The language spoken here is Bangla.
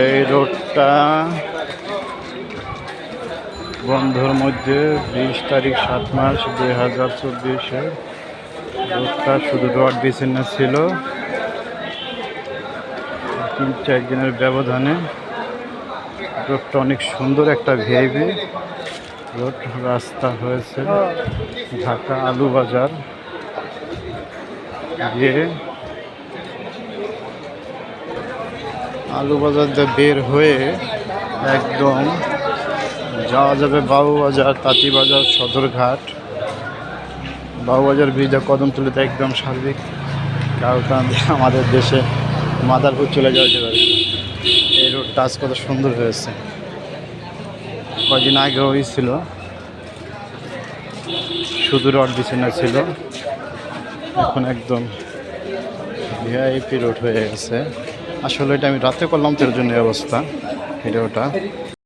এই রোডটা বন্ধর মধ্যে 20 তারিখ 7 মার্চ 2024 রোডটা শুধু রড বিচ্ছিন্ন ছিল 3-4 দিনের ব্যবধানে। রোডটা অনেক সুন্দর একটা ভিআইপি রোড রাস্তা হয়েছে। ঢাকা আলু বাজার গিয়ে আলু বাজার দিয়ে বের হয়ে একদম যাওয়া যাবে বাবুবাজার, তাঁতীবাজার, সদরঘাট। বাবুবাজার ব্রিজে কদমতলিতে একদম সার্বিক কারণ আমাদের দেশে মাদারপুর চলে যাওয়া যাবে। এই রোডটা আজ কত সুন্দর হয়েছে, কয়দিন আগে হয়েছিল শুধু রড বিছানা ছিল, এখন একদম ভিআইপি রোড হয়ে গেছে। আসলে এটা আমি রাতে করলাম, তার জন্য অবস্থা এটা ওটা।